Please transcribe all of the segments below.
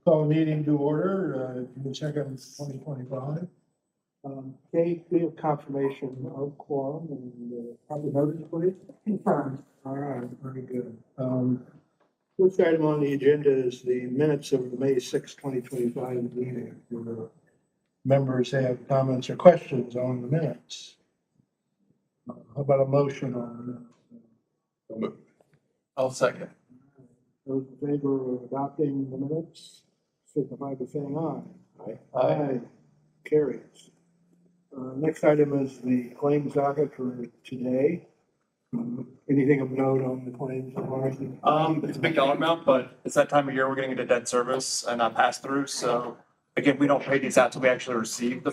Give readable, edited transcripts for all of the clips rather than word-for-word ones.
Call the meeting to order, June 2nd, 2025. Kate, we have confirmation of quorum and probably notice, please. Confirmed. All right, very good. First item on the agenda is the minutes of the May 6, 2025 meeting. Do the members have comments or questions on the minutes? How about a motion on the minutes? I'll second. Those in favor of adopting the minutes, signify by saying aye. Aye. Carries. Next item is the claims docket for today. Anything of note on the claims? It's a big dollar amount, but it's that time of year we're getting into debt service and pass through. So again, we don't pay these out till we actually receive the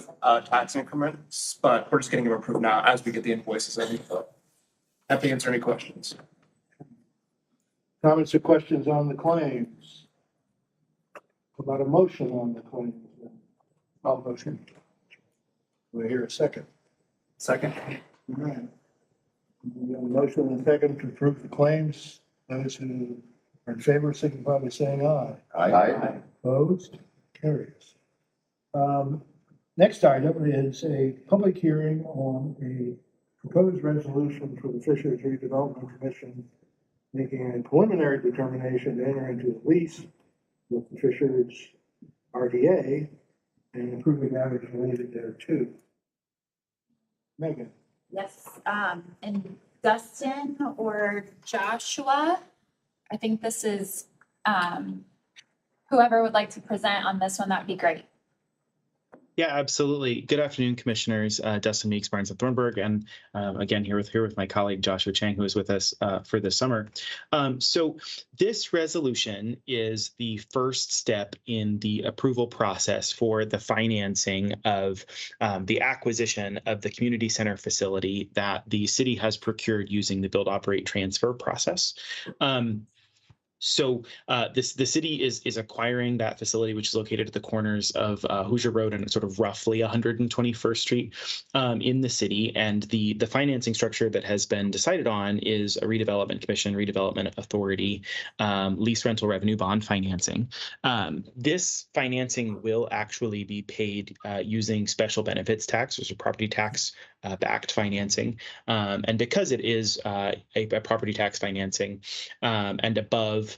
tax increments, but we're just getting them approved now as we get the invoices in. So happy to answer any questions. Comments or questions on the claims? About a motion on the claims? I'll motion. We'll hear a second. Second. All right. We have a motion and a second to approve the claims. Those who are in favor signify by saying aye. Aye. Opposed? Carries. Next item is a public hearing on a proposed resolution for the Fishers Redevelopment Commission making a preliminary determination to enter into a lease with the Fishers RDA and approving matters related thereto. Megan. Yes, and Dustin or Joshua, I think this is, whoever would like to present on this one, that'd be great. Yeah, absolutely. Good afternoon, commissioners. Dustin Meeks, Barnes and Thornburg, and again here with my colleague Joshua Chang, who is with us for the summer. So this resolution is the first step in the approval process for the financing of the acquisition of the community center facility that the city has procured using the build, operate, transfer process. So the city is acquiring that facility, which is located at the corners of Hoosier Road and sort of roughly 121st Street in the city. And the financing structure that has been decided on is a redevelopment commission, redevelopment authority, lease rental revenue bond financing. This financing will actually be paid using special benefits tax, or property tax backed financing. And because it is a property tax financing and above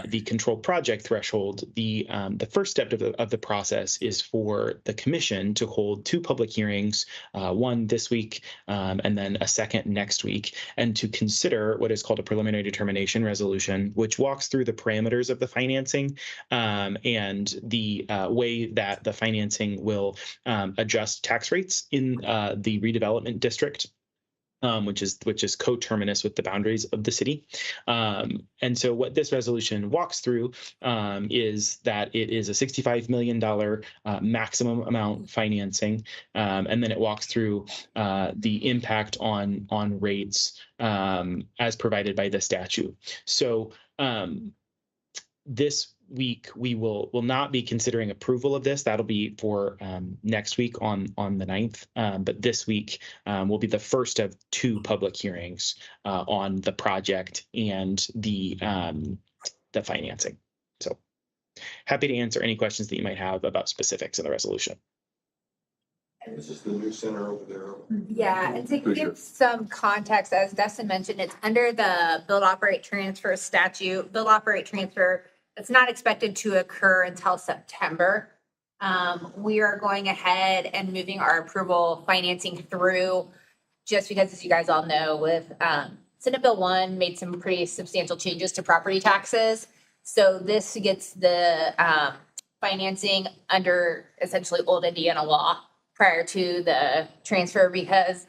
the controlled project threshold, the first step of the process is for the commission to hold two public hearings, one this week and then a second next week, and to consider what is called a preliminary determination resolution, which walks through the parameters of the financing and the way that the financing will adjust tax rates in the redevelopment district. Which is coterminous with the boundaries of the city. And so what this resolution walks through is that it is a $65 million maximum amount financing. And then it walks through the impact on rates as provided by the statute. So this week we will not be considering approval of this. That'll be for next week on the 9th. But this week will be the first of two public hearings on the project and the financing. So happy to answer any questions that you might have about specifics in the resolution. This is the new center over there. Yeah, and to give some context, as Dustin mentioned, it's under the build, operate, transfer statute. Build, operate, transfer, it's not expected to occur until September. We are going ahead and moving our approval financing through just because, as you guys all know, with Senate Bill 1 made some pretty substantial changes to property taxes. So this gets the financing under essentially old Indiana law prior to the transfer, because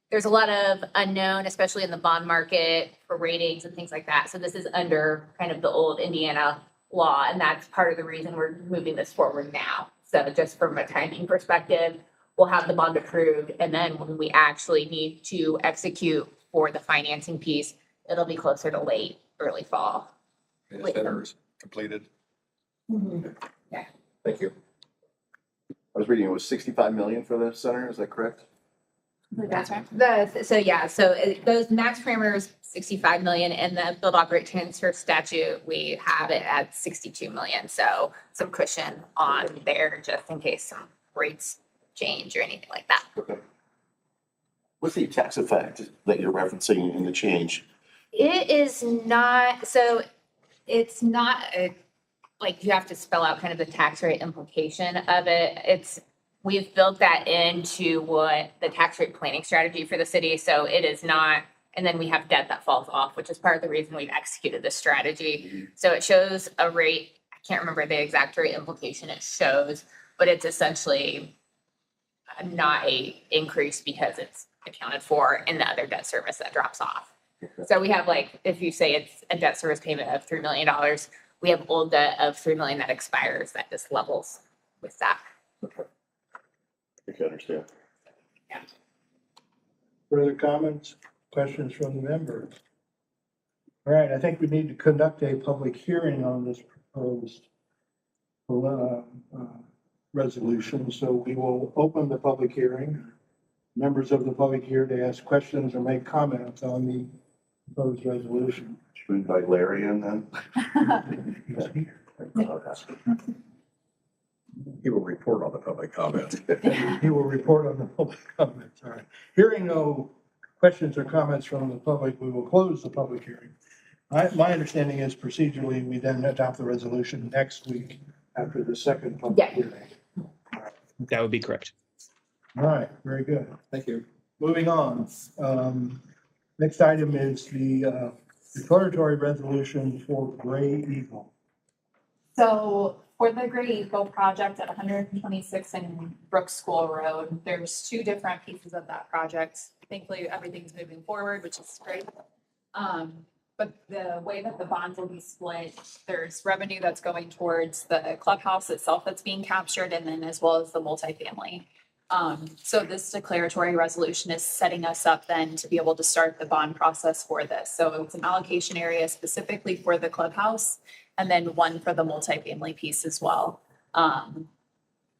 there's a lot of unknown, especially in the bond market for ratings and things like that. So this is under kind of the old Indiana law, and that's part of the reason we're moving this forward now. So just from a timing perspective, we'll have the bond approved, and then when we actually need to execute for the financing piece, it'll be closer to early fall. And the center is completed. Mm-hmm. Yeah. Thank you. I was reading it was 65 million for the center. Is that correct? That's right. Those max parameters, 65 million, and the build operate transfer statute, we have it at 62 million. So some cushion on there just in case some rates change or anything like that. Okay. What's the tax effect that you're referencing in the change? It is not, so it's not like you have to spell out kind of the tax rate implication of it. We've built that into what the tax rate planning strategy for the city. So it is not, and then we have debt that falls off, which is part of the reason we've executed this strategy. So it shows a rate, I can't remember the exact rate implication it shows, but it's essentially not a increase because it's accounted for in the other debt service that drops off. So we have if you say it's a debt service payment of $3 million, we have old debt of $3 million that expires that just levels with that. Okay. I can understand. Further comments, questions from the members? All right, I think we need to conduct a public hearing on this proposed resolution. So we will open the public hearing. Members of the public here to ask questions or make comments on the proposed resolution. Should we invite Larry in then? He's here. He will report on the public comments. He will report on the public comments. All right. Hearing no questions or comments from the public, we will close the public hearing. My understanding is procedurally, we then adopt the resolution next week after the second public hearing. That would be correct. All right, very good. Thank you. Moving on. Next item is the declaratory resolution for Gray Eagle. So for the Great Eagle project at 126 and Brooks School Road, there's two different pieces of that project. Thankfully, everything's moving forward, which is great. But the way that the bonds will be split, there's revenue that's going towards the clubhouse itself that's being captured, and then as well as the multifamily. So this declaratory resolution is setting us up then to be able to start the bond process for this. So it's an allocation area specifically for the clubhouse, and then one for the multifamily piece as well.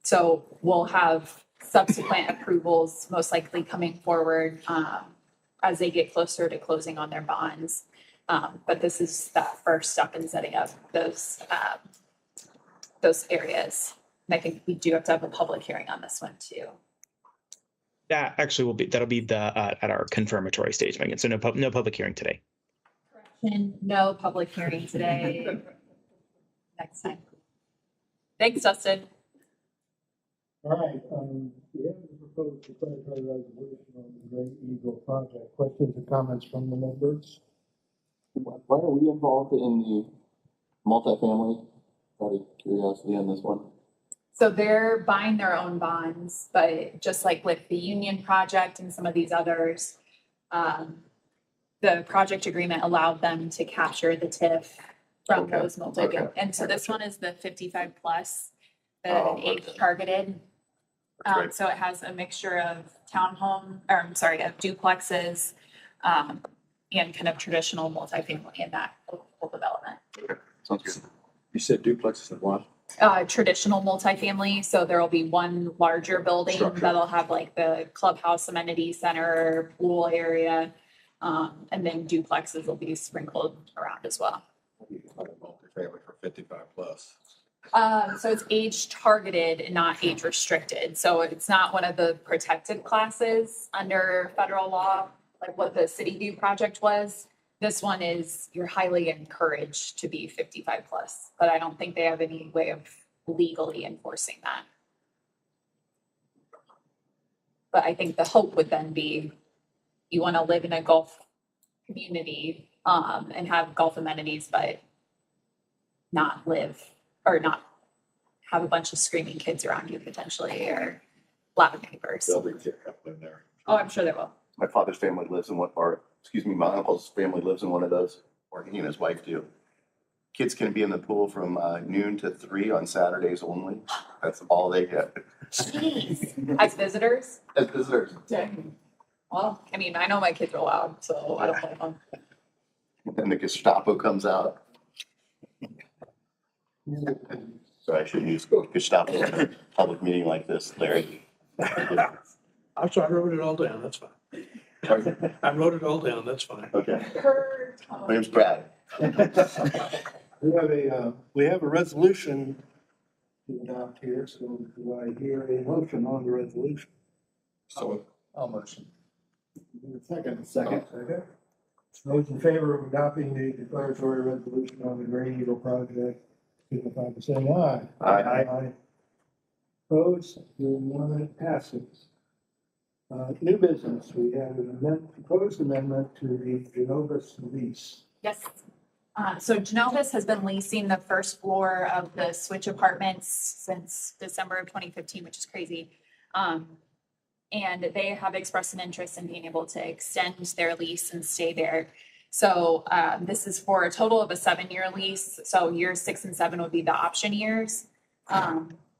So we'll have subsequent approvals most likely coming forward as they get closer to closing on their bonds. But this is that first step in setting up those areas. And I think we do have to have a public hearing on this one too. That actually that'll be at our confirmatory stage, Megan. So no public hearing today. And no public hearing today. Next time. Thanks, Dustin. All right, we have the proposed declaratory resolution on the Gray Eagle project. Questions or comments from the members? Why are we involved in the multifamily? Out of curiosity on this one. So they're buying their own bonds, but just like with the Union project and some of these others, the project agreement allowed them to capture the TIF from Okay, those multi. okay. And so this one is the 55 plus, the Oh, age okay. targeted. That's great. So it has a mixture of of duplexes, and kind of traditional multifamily in that whole development. Sounds good. You said duplexes and what? Traditional multifamily, so there will be one larger building Structure. that'll have like the clubhouse amenity center, pool area, and then duplexes will be sprinkled around as well. Multifamily for 55 plus. So it's age targeted and not age restricted, so it's not one of the protected classes under federal law, like what the City View project was. This one is, you're highly encouraged to be 55 plus, but I don't think they have any way of legally enforcing that. But I think the hope would then be, you want to live in a golf community, and have golf amenities, but not live, or not have a bunch of screaming kids around you potentially, or loud neighbors. There'll be a couple in there. Oh, I'm sure there will. My father's family lives in my uncle's family lives in one of those, or he and his wife do. Kids can be in the pool from noon to 3 on Saturdays only. That's all they get. Jeez. As visitors? As visitors. Dang. Well, I mean, I know my kids are loud, so I don't blame them. And then the Gestapo comes out. So I shouldn't use Gestapo in a public meeting like this, Larry. I'm sorry, I wrote it all down, that's fine. Pardon? I wrote it all down, that's fine. Okay. Per My name's Brad. We have a resolution to adopt here, so do I hear a motion on the resolution? So I'll motion. Second. Second. Those in favor of adopting the declaratory resolution on the Green Eagle project, signify by saying aye. Aye. Opposed, hearing none, it passes. New business, we have an proposed amendment to the Genovis lease. Yes. So Genovis has been leasing the first floor of the Switch Apartments since December of 2015, which is crazy. And they have expressed an interest in being able to extend their lease and stay there. So this is for a total of a 7-year lease. So years 6 and 7 would be the option years.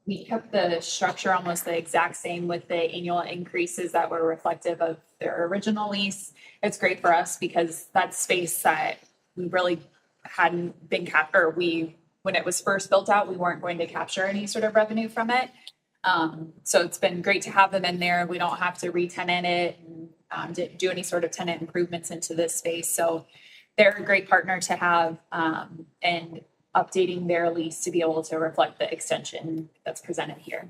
We kept the structure almost the exact same with the annual increases that were reflective of their original lease. It's great for us because that's space that we really hadn't been when it was first built out, we weren't going to capture any sort of revenue from it. So it's been great to have them in there. We don't have to re-tenant it and do any sort of tenant improvements into this space. So they're a great partner to have, and updating their lease to be able to reflect the extension that's presented here.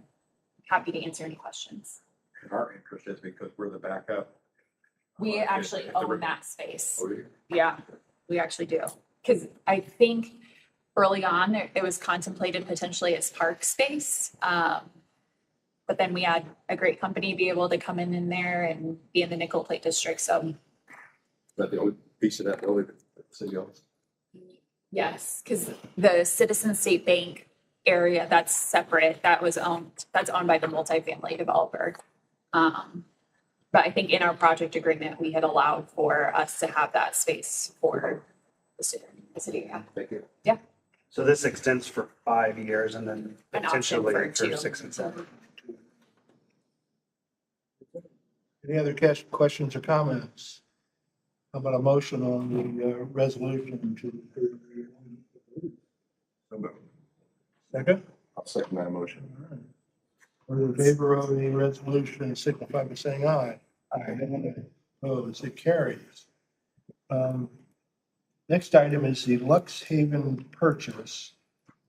Happy to answer any questions. And our interest is because we're the backup. We actually own that space. Oh, you- Yeah, we actually do. Because I think early on, it was contemplated potentially as park space. But then we had a great company be able to come in there and be in the nickel plate district. So Is that the only piece of that building that the city owns? yes, because the Citizen State Bank area, that's separate. That's owned by the multifamily developer. But I think in our project agreement, we had allowed for us to have that space for the city. Yeah. Thank you. So this extends for 5 years and then An option potentially for for 2. 6 and 7. Any other questions or comments? How about a motion on the resolution to? So moved. Second? I'll second that motion. All in favor of the resolution, signify by saying aye. Aye. Opposed, it carries. Next item is the Lux Haven purchase.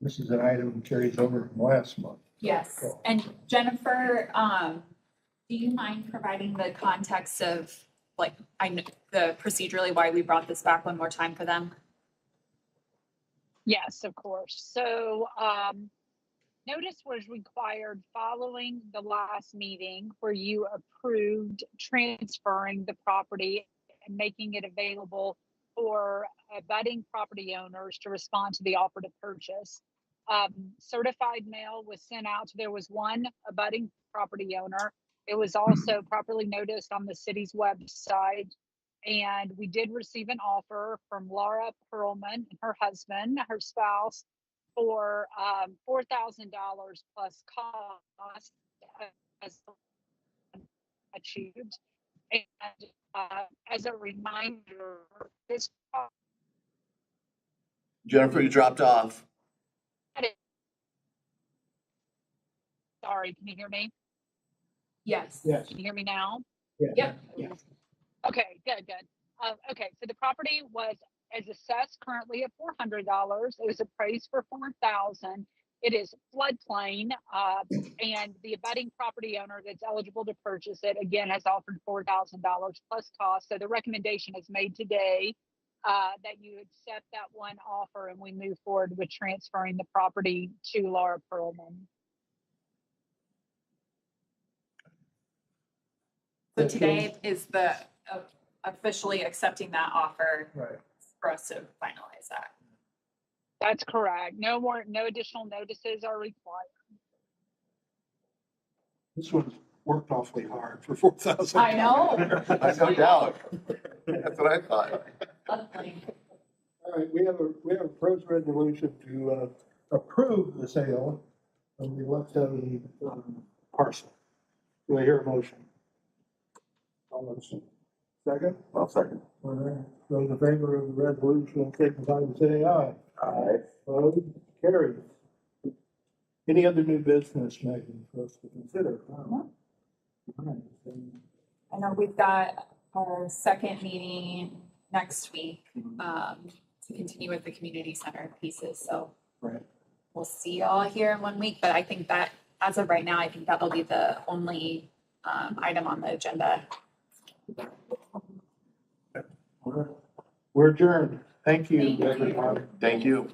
This is an item that carries over from last month. Yes, and Jennifer, do you mind providing the context of, like, I know the procedurally why we brought this back one more time for them? Yes, of course. So notice was required following the last meeting where you approved transferring the property and making it available for abutting property owners to respond to the offer to purchase. Certified mail was sent out. There was one abutting property owner. It was also properly noticed on the city's website. And we did receive an offer from Laura Perlman, her husband, her spouse, for $4,000 plus cost as achieved. And as a reminder, this Jennifer, you dropped off. sorry, can you hear me? Yes. Yes. Can you hear me now? Yep. Okay, good. Okay, so the property was as assessed currently at $400. It was appraised for $4,000. It is floodplain, and the abutting property owner that's eligible to purchase it again has offered $4,000 plus cost. So the recommendation is made today that you accept that one offer, and we move forward with transferring the property to Laura Perlman. So today is the officially accepting that offer Right. for us to finalize that. That's correct. No additional notices are required. This one's worked awfully hard for 4,000. I know. I no doubt. That's what I thought. Lovely. All right, we have a proposed resolution to approve the sale of the Lux Haven parcel. Do I hear a motion? I'll motion. Second? I'll second. All right. Those in favor of the resolution, signify by saying aye. Aye. Opposed? Carried. Any other new business, Megan, for us to consider? All right, then, I know we've got our second meeting next week, to continue with the community center pieces, so. Right. We'll see y'all here in 1 week, but I think that, as of right now, I think that'll be the only, item on the agenda. We're adjourned. Thank you, Thank you. everybody. Thank you.